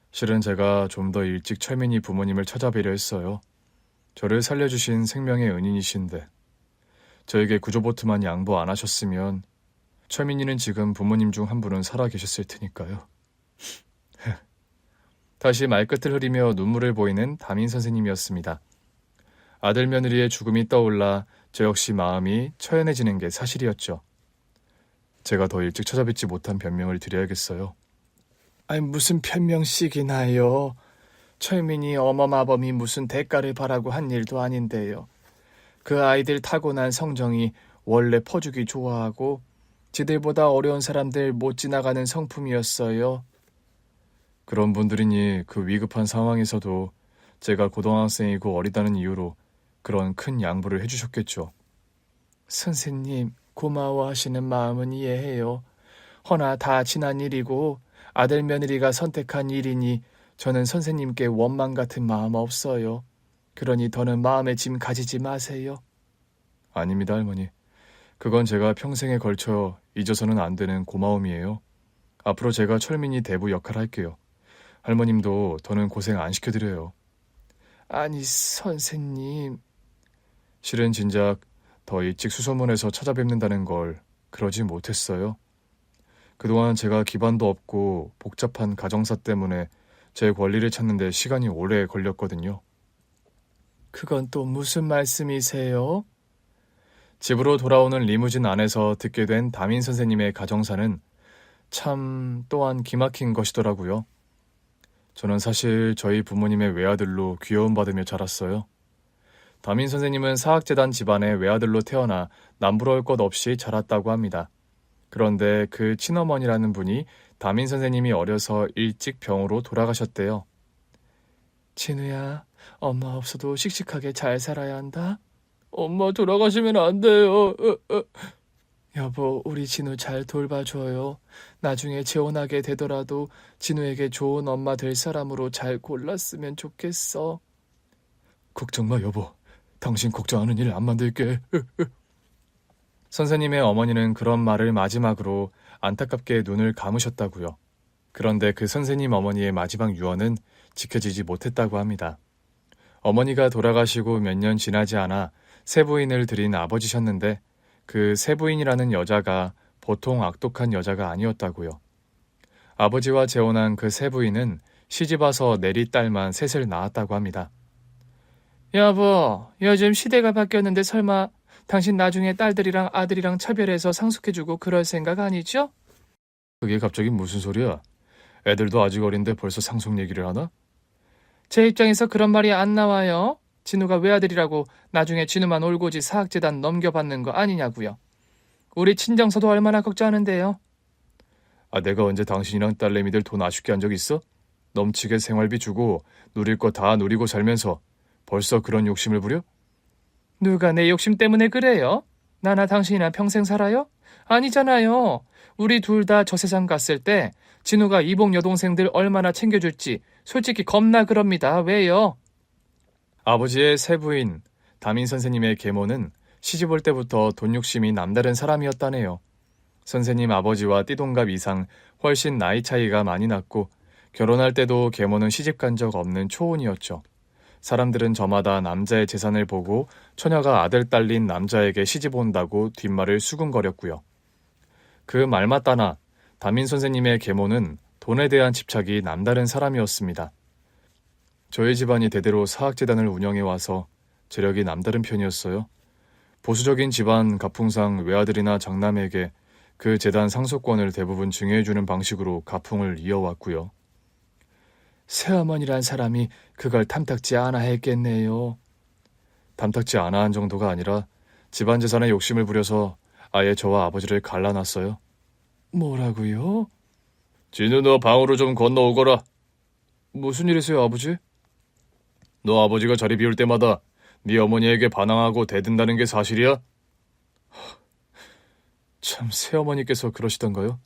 Speaker 1: 실은 제가 좀 더 일찍 철민이 부모님을 찾아뵈려 했어요. 저를 살려주신 생명의 은인이신데 저에게 구조보트만 양보 안 하셨으면 철민이는 지금 부모님 중 한 분은 살아 계셨을 테니까요. 다시 말끝을 흐리며 눈물을 보이는 담임 선생님이었습니다. 아들 며느리의 죽음이 떠올라 저 역시 마음이 처연해지는 게 사실이었죠. 제가 더 일찍 찾아뵙지 못한 변명을 드려야겠어요. 아니, 무슨 변명씩이나요. 철민이 어머마범이 무슨 대가를 바라고 한 일도 아닌데요. 그 아이들 타고난 성정이 원래 퍼주기 좋아하고 지들보다 어려운 사람들 못 지나가는 성품이었어요. 그런 분들이니 그 위급한 상황에서도 제가 고등학생이고 어리다는 이유로 그런 큰 양보를 해주셨겠죠. 선생님, 고마워하시는 마음은 이해해요. 허나 다 지난 일이고 아들 며느리가 선택한 일이니 저는 선생님께 원망 같은 마음 없어요. 그러니 더는 마음에 짐 가지지 마세요. 아닙니다, 할머니. 그건 제가 평생에 걸쳐 잊어서는 안 되는 고마움이에요. 앞으로 제가 철민이 대부 역할 할게요. 할머님도 더는 고생 안 시켜드려요. 아니, 선생님. 실은 진작 더 일찍 수소문해서 찾아뵙는다는 걸 그러지 못했어요. 그동안 제가 기반도 없고 복잡한 가정사 때문에 제 권리를 찾는데 시간이 오래 걸렸거든요. 그건 또 무슨 말씀이세요? 집으로 돌아오는 리무진 안에서 듣게 된 담임 선생님의 가정사는 참 또한 기막힌 것이더라고요. 저는 사실 저희 부모님의 외아들로 귀여움받으며 자랐어요. 담임 선생님은 사학재단 집안의 외아들로 태어나 남부러울 것 없이 자랐다고 합니다. 그런데 그 친어머니라는 분이 담임 선생님이 어려서 일찍 병으로 돌아가셨대요. 진우야, 엄마 없어도 씩씩하게 잘 살아야 한다. 엄마 돌아가시면 안 돼요. 여보, 우리 진우 잘 돌봐줘요. 나중에 재혼하게 되더라도 진우에게 좋은 엄마 될 사람으로 잘 골랐으면 좋겠어. 걱정 마, 여보. 당신 걱정하는 일 안 만들게. 선생님의 어머니는 그런 말을 마지막으로 안타깝게 눈을 감으셨다고요. 그런데 그 선생님 어머니의 마지막 유언은 지켜지지 못했다고 합니다. 어머니가 돌아가시고 몇 년 지나지 않아 세부인을 들인 아버지셨는데 그 세부인이라는 여자가 보통 악독한 여자가 아니었다고요. 아버지와 재혼한 그 세부인은 시집와서 내리 딸만 셋을 낳았다고 합니다. 여보, 요즘 시대가 바뀌었는데 설마 당신 나중에 딸들이랑 아들이랑 차별해서 상속해주고 그럴 생각 아니죠? 그게 갑자기 무슨 소리야? 애들도 아직 어린데 벌써 상속 얘기를 하나? 제 입장에서 그런 말이 안 나와요. 진우가 외아들이라고 나중에 진우만 올고지 사학재단 넘겨받는 거 아니냐고요. 우리 친정서도 얼마나 걱정하는데요. 아, 내가 언제 당신이랑 딸내미들 돈 아쉽게 한 적 있어? 넘치게 생활비 주고 누릴 거 다 누리고 살면서 벌써 그런 욕심을 부려? 누가 내 욕심 때문에 그래요? 나나 당신이나 평생 살아요? 아니잖아요. 우리 둘 다 저 세상 갔을 때 진우가 이복 여동생들 얼마나 챙겨줄지 솔직히 겁나 그럽니다. 왜요? 아버지의 세부인 담임 선생님의 계모는 시집 올 때부터 돈 욕심이 남다른 사람이었다네요. 선생님 아버지와 띠동갑 이상 훨씬 나이 차이가 많이 났고 결혼할 때도 계모는 시집 간 적 없는 초혼이었죠. 사람들은 저마다 남자의 재산을 보고 처녀가 아들 딸린 남자에게 시집 온다고 뒷말을 수군거렸고요. 그 말 맞다나 담임 선생님의 계모는 돈에 대한 집착이 남다른 사람이었습니다. 저희 집안이 대대로 사학재단을 운영해와서 재력이 남다른 편이었어요. 보수적인 집안 가풍상 외아들이나 장남에게 그 재단 상속권을 대부분 증여해주는 방식으로 가풍을 이어왔고요. 새어머니란 사람이 그걸 탐탁지 않아 했겠네요. 탐탁지 않아 한 정도가 아니라 집안 재산에 욕심을 부려서 아예 저와 아버지를 갈라놨어요. 뭐라고요? 진우, 너 방으로 좀 건너오거라. 무슨 일이세요, 아버지? 너 아버지가 자리 비울 때마다 네 어머니에게 반항하고 대든다는 게 사실이야? 참, 새어머니께서 그러시던가요?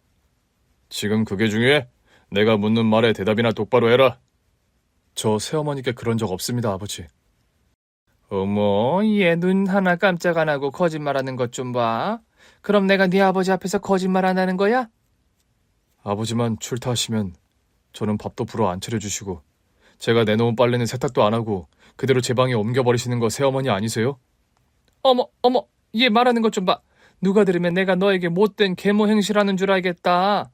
Speaker 1: 지금 그게 중요해? 내가 묻는 말에 대답이나 똑바로 해라. 저 새어머니께 그런 적 없습니다, 아버지. 어머, 얘 눈 하나 깜짝 안 하고 거짓말하는 것 좀 봐. 그럼 내가 네 아버지 앞에서 거짓말 안 하는 거야? 아버지만 출타하시면 저는 밥도 불어 안 차려주시고 제가 내놓은 빨래는 세탁도 안 하고 그대로 제 방에 옮겨버리시는 거 새어머니 아니세요? 어머, 얘 말하는 것 좀 봐. 누가 들으면 내가 너에게 못된 계모 행실하는 줄 알겠다.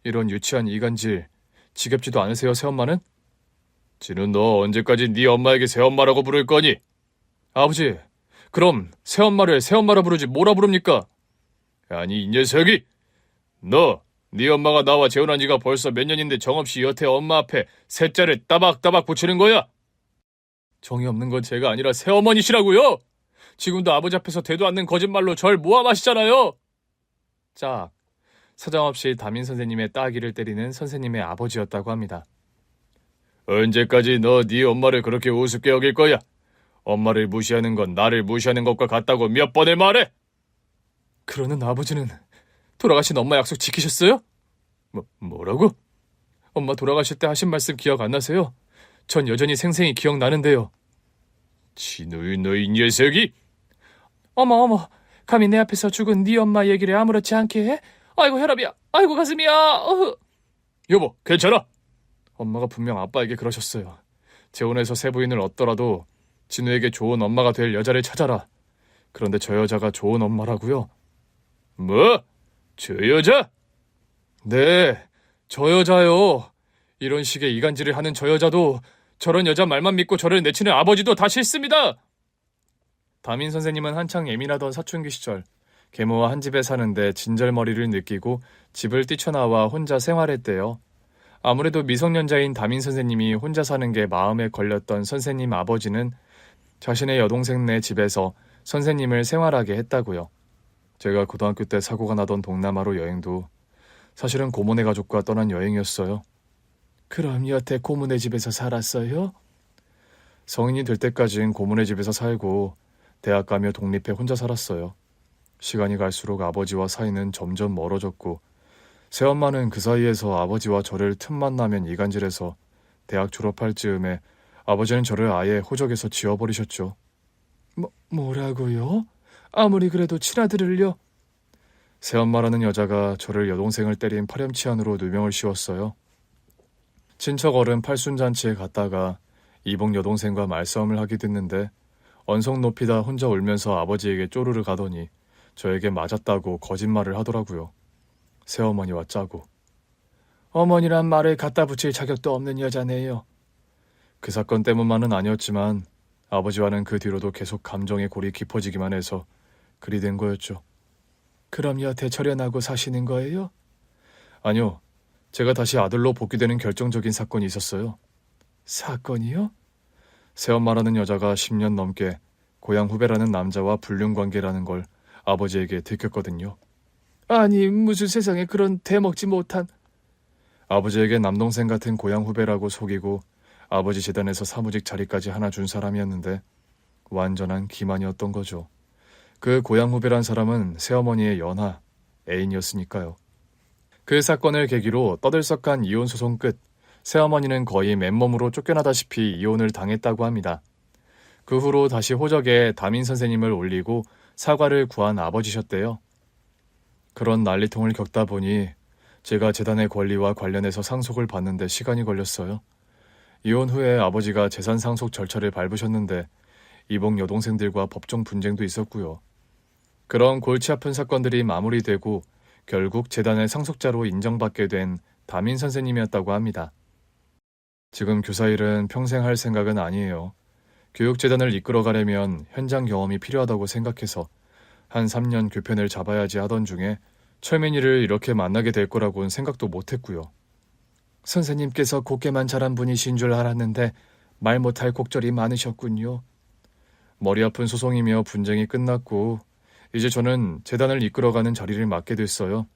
Speaker 1: 이런 유치한 이간질 지겹지도 않으세요, 새엄마는? 지는 너 언제까지 네 엄마에게 새엄마라고 부를 거니? 아버지, 그럼 새엄마를 새엄마라 부르지 뭐라 부릅니까? 아니, 이 녀석이! 네 엄마가 나와 재혼한 지가 벌써 몇 년인데 정없이 여태 엄마 앞에 새자를 따박따박 붙이는 거야? 정이 없는 건 제가 아니라 새어머니시라고요! 지금도 아버지 앞에서 되도 않는 거짓말로 절 모함하시잖아요! 자, 사정없이 담임 선생님의 따귀를 때리는 선생님의 아버지였다고 합니다. 언제까지 너 네 엄마를 그렇게 우습게 여길 거야? 엄마를 무시하는 건 나를 무시하는 것과 같다고 몇 번을 말해? 그러는 아버지는 돌아가신 엄마 약속 지키셨어요? 뭐라고? 엄마 돌아가실 때 하신 말씀 기억 안 나세요? 전 여전히 생생히 기억나는데요. 진우이, 너 이 녀석이? 어머, 감히 내 앞에서 죽은 네 엄마 얘기를 아무렇지 않게 해? 아이고 혈압이야, 아이고 가슴이야. 여보, 괜찮아? 엄마가 분명 아빠에게 그러셨어요. 재혼해서 새 부인을 얻더라도 진우에게 좋은 엄마가 될 여자를 찾아라. 그런데 저 여자가 좋은 엄마라고요? 뭐? 저 여자? 네, 저 여자요. 이런 식의 이간질을 하는 저 여자도 저런 여자 말만 믿고 저를 내치는 아버지도 다 싫습니다. 담임 선생님은 한창 예민하던 사춘기 시절 계모와 한 집에 사는데 진절머리를 느끼고 집을 뛰쳐나와 혼자 생활했대요. 아무래도 미성년자인 담임 선생님이 혼자 사는 게 마음에 걸렸던 선생님 아버지는 자신의 여동생네 집에서 선생님을 생활하게 했다고요. 제가 고등학교 때 사고가 나던 동남아로 여행도 사실은 고모네 가족과 떠난 여행이었어요. 그럼 여태 고모네 집에서 살았어요? 성인이 될 때까진 고모네 집에서 살고 대학 가며 독립해 혼자 살았어요. 시간이 갈수록 아버지와 사이는 점점 멀어졌고 새엄마는 그 사이에서 아버지와 저를 틈만 나면 이간질해서 대학 졸업할 즈음에 아버지는 저를 아예 호적에서 지워버리셨죠. 뭐라고요? 아무리 그래도 친아들을요? 새엄마라는 여자가 저를 여동생을 때린 파렴치한으로 누명을 씌웠어요. 친척 어른 팔순잔치에 갔다가 이복 여동생과 말싸움을 하게 됐는데 언성 높이다 혼자 울면서 아버지에게 쪼르르 가더니 저에게 맞았다고 거짓말을 하더라고요. 새어머니와 짜고. 어머니란 말을 갖다 붙일 자격도 없는 여자네요. 그 사건 때문만은 아니었지만 아버지와는 그 뒤로도 계속 감정의 골이 깊어지기만 해서 그리 된 거였죠. 그럼 여태 절연하고 사시는 거예요? 아니요. 제가 다시 아들로 복귀되는 결정적인 사건이 있었어요. 사건이요? 새엄마라는 여자가 10년 넘게 고향 후배라는 남자와 불륜관계라는 걸 아버지에게 들켰거든요. 아니, 무슨 세상에 그런 대먹지 못한... 아버지에게 남동생 같은 고향 후배라고 속이고 아버지 재단에서 사무직 자리까지 하나 준 사람이었는데 완전한 기만이었던 거죠. 그 고향 후배란 사람은 새어머니의 연하, 애인이었으니까요. 그 사건을 계기로 떠들썩한 이혼 소송 끝, 새어머니는 거의 맨몸으로 쫓겨나다시피 이혼을 당했다고 합니다. 그 후로 다시 호적에 담임 선생님을 올리고 사과를 구한 아버지셨대요. 그런 난리통을 겪다 보니 제가 재단의 권리와 관련해서 상속을 받는데 시간이 걸렸어요. 이혼 후에 아버지가 재산 상속 절차를 밟으셨는데 이복 여동생들과 법정 분쟁도 있었고요. 그런 골치 아픈 사건들이 마무리되고 결국 재단의 상속자로 인정받게 된 담임 선생님이었다고 합니다. 지금 교사 일은 평생 할 생각은 아니에요. 교육재단을 이끌어가려면 현장 경험이 필요하다고 생각해서 한 3년 교편을 잡아야지 하던 중에 철민이를 이렇게 만나게 될 거라고는 생각도 못했고요. 선생님께서 곱게만 자란 분이신 줄 알았는데 말 못할 곡절이 많으셨군요. 머리 아픈 소송이며 분쟁이 끝났고 이제 저는 재단을 이끌어가는 자리를 맡게 됐어요.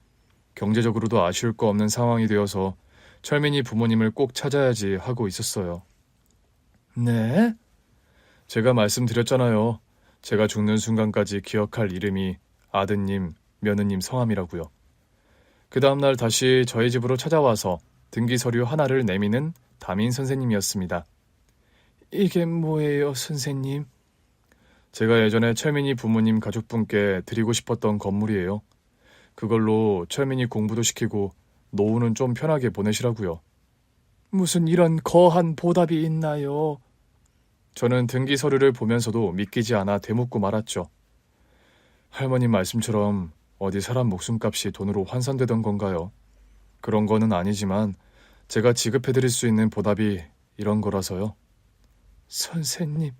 Speaker 1: 경제적으로도 아쉬울 거 없는 상황이 되어서 철민이 부모님을 꼭 찾아야지 하고 있었어요. 네? 제가 말씀드렸잖아요. 제가 죽는 순간까지 기억할 이름이 아드님, 며느님 성함이라고요. 그 다음날 다시 저희 집으로 찾아와서 등기 서류 하나를 내미는 담임 선생님이었습니다. 이게 뭐예요, 선생님? 제가 예전에 철민이 부모님 가족분께 드리고 싶었던 건물이에요. 그걸로 철민이 공부도 시키고 노후는 좀 편하게 보내시라고요. 무슨 이런 거한 보답이 있나요? 저는 등기 서류를 보면서도 믿기지 않아 되묻고 말았죠. 할머님 말씀처럼 어디 사람 목숨값이 돈으로 환산되던 건가요? 그런 거는 아니지만 제가 지급해드릴 수 있는 보답이 이런 거라서요. 선생님,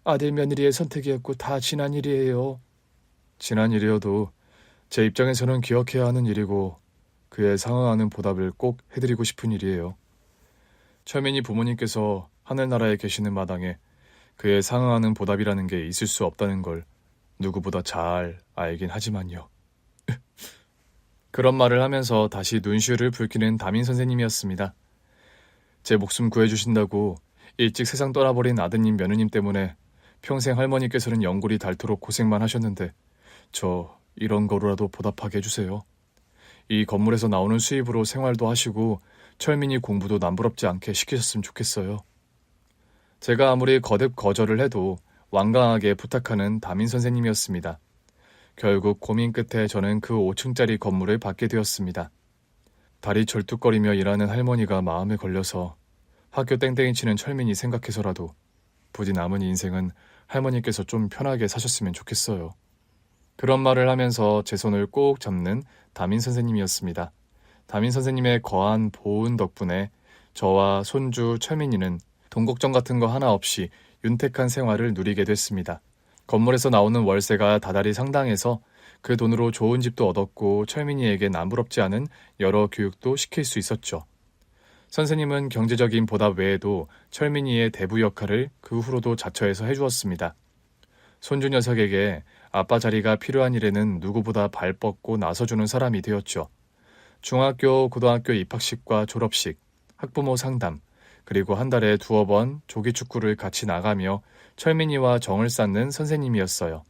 Speaker 1: 아들 며느리의 선택이었고 다 지난 일이에요. 지난 일이어도 제 입장에서는 기억해야 하는 일이고 그에 상응하는 보답을 꼭 해드리고 싶은 일이에요. 철민이 부모님께서 하늘나라에 계시는 마당에 그에 상응하는 보답이라는 게 있을 수 없다는 걸 누구보다 잘 알긴 하지만요. 그런 말을 하면서 다시 눈시울을 붉히는 담임 선생님이었습니다. 제 목숨 구해주신다고 일찍 세상 떠나버린 아드님 며느님 때문에 평생 할머니께서는 연골이 닳도록 고생만 하셨는데 저 이런 거로라도 보답하게 해주세요. 이 건물에서 나오는 수입으로 생활도 하시고 철민이 공부도 남부럽지 않게 시키셨으면 좋겠어요. 제가 아무리 거듭 거절을 해도 완강하게 부탁하는 담임 선생님이었습니다. 결국 고민 끝에 저는 그 5층짜리 건물을 받게 되었습니다. 다리 절뚝거리며 일하는 할머니가 마음에 걸려서 학교 땡땡이 치는 철민이 생각해서라도 부디 남은 인생은 할머니께서 좀 편하게 사셨으면 좋겠어요. 그런 말을 하면서 제 손을 꼭 잡는 담임 선생님이었습니다. 담임 선생님의 거한 보은 덕분에 저와 손주 철민이는 돈 걱정 같은 거 하나 없이 윤택한 생활을 누리게 됐습니다. 건물에서 나오는 월세가 다달이 상당해서 그 돈으로 좋은 집도 얻었고 철민이에게 남부럽지 않은 여러 교육도 시킬 수 있었죠. 선생님은 경제적인 보답 외에도 철민이의 대부 역할을 그 후로도 자처해서 해주었습니다. 손주 녀석에게 아빠 자리가 필요한 일에는 누구보다 발 뻗고 나서주는 사람이 되었죠. 중학교, 고등학교 입학식과 졸업식, 학부모 상담, 그리고 한 달에 2번 조기축구를 같이 나가며 철민이와 정을 쌓는 선생님이었어요.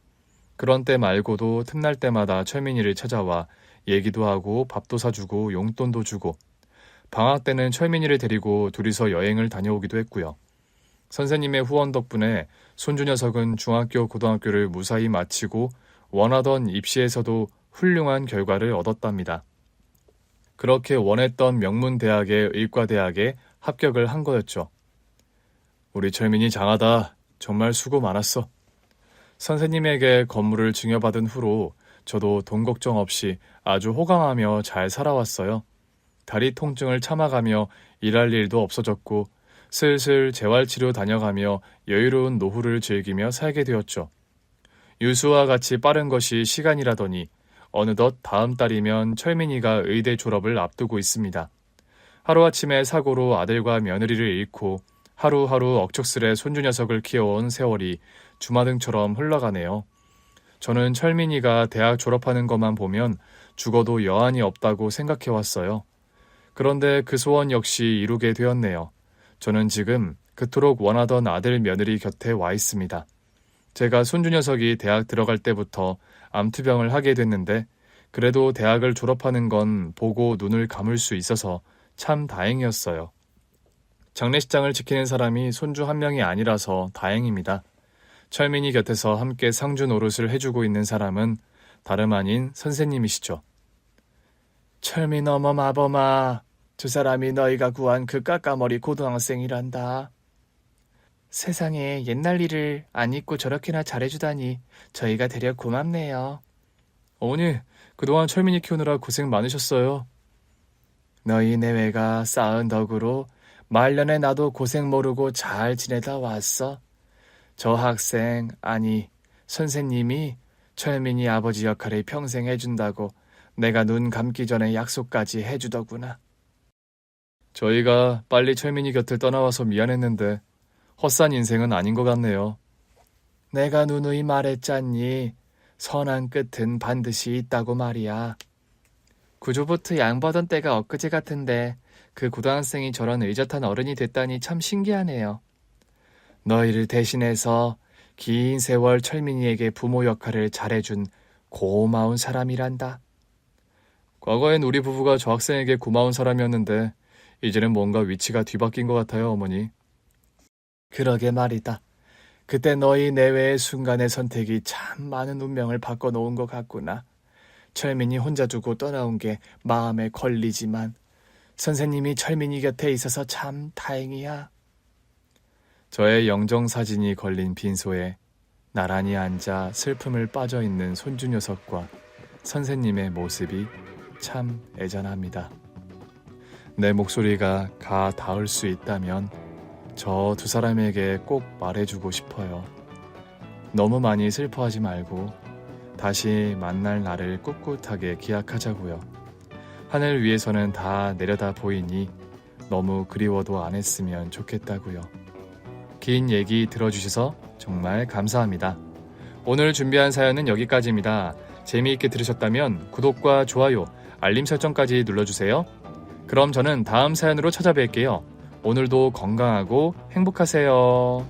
Speaker 1: 그런 때 말고도 틈날 때마다 철민이를 찾아와 얘기도 하고 밥도 사주고 용돈도 주고 방학 때는 철민이를 데리고 둘이서 여행을 다녀오기도 했고요. 선생님의 후원 덕분에 손주 녀석은 중학교, 고등학교를 무사히 마치고 원하던 입시에서도 훌륭한 결과를 얻었답니다. 그렇게 원했던 명문대학의 의과대학에 합격을 한 거였죠. 우리 철민이 장하다. 정말 수고 많았어. 선생님에게 건물을 증여받은 후로 저도 돈 걱정 없이 아주 호강하며 잘 살아왔어요. 다리 통증을 참아가며 일할 일도 없어졌고 슬슬 재활치료 다녀가며 여유로운 노후를 즐기며 살게 되었죠. 유수와 같이 빠른 것이 시간이라더니 어느덧 다음 달이면 철민이가 의대 졸업을 앞두고 있습니다. 하루아침에 사고로 아들과 며느리를 잃고 하루하루 억척스레 손주 녀석을 키워온 세월이 주마등처럼 흘러가네요. 저는 철민이가 대학 졸업하는 것만 보면 죽어도 여한이 없다고 생각해왔어요. 그런데 그 소원 역시 이루게 되었네요. 저는 지금 그토록 원하던 아들 며느리 곁에 와 있습니다. 제가 손주 녀석이 대학 들어갈 때부터 암투병을 하게 됐는데 그래도 대학을 졸업하는 건 보고 눈을 감을 수 있어서 참 다행이었어요. 장례식장을 지키는 사람이 손주 한 명이 아니라서 다행입니다. 철민이 곁에서 함께 상주 노릇을 해주고 있는 사람은 다름 아닌 선생님이시죠. 철민 어머 마범아, 두 사람이 너희가 구한 그 까까머리 고등학생이란다. 세상에 옛날 일을 안 잊고 저렇게나 잘해주다니 저희가 되려 고맙네요. 어머니, 그동안 철민이 키우느라 고생 많으셨어요. 너희 내외가 쌓은 덕으로 말년에 나도 고생 모르고 잘 지내다 왔어. 저 학생, 아니 선생님이 철민이 아버지 역할을 평생 해준다고 내가 눈 감기 전에 약속까지 해주더구나. 저희가 빨리 철민이 곁을 떠나와서 미안했는데 헛산 인생은 아닌 것 같네요. 내가 누누이 말했잖니. 선한 끝은 반드시 있다고 말이야. 구조부터 양보하던 때가 엊그제 같은데 그 고등학생이 저런 의젓한 어른이 됐다니 참 신기하네요. 너희를 대신해서 긴 세월 철민이에게 부모 역할을 잘해준 고마운 사람이란다. 과거엔 우리 부부가 저 학생에게 고마운 사람이었는데 이제는 뭔가 위치가 뒤바뀐 것 같아요, 어머니. 그러게 말이다. 그때 너희 내외의 순간의 선택이 참 많은 운명을 바꿔놓은 것 같구나. 철민이 혼자 두고 떠나온 게 마음에 걸리지만 선생님이 철민이 곁에 있어서 참 다행이야. 저의 영정사진이 걸린 빈소에 나란히 앉아 슬픔을 빠져있는 손주 녀석과 선생님의 모습이 참 애잔합니다. 내 목소리가 가 닿을 수 있다면 저 두 사람에게 꼭 말해주고 싶어요. 너무 많이 슬퍼하지 말고 다시 만날 날을 꿋꿋하게 기약하자고요. 하늘 위에서는 다 내려다 보이니 너무 그리워도 안 했으면 좋겠다고요. 긴 얘기 들어주셔서 정말 감사합니다. 오늘 준비한 사연은 여기까지입니다. 재미있게 들으셨다면 구독과 좋아요, 알림 설정까지 눌러주세요. 그럼 저는 다음 사연으로 찾아뵐게요. 오늘도 건강하고 행복하세요.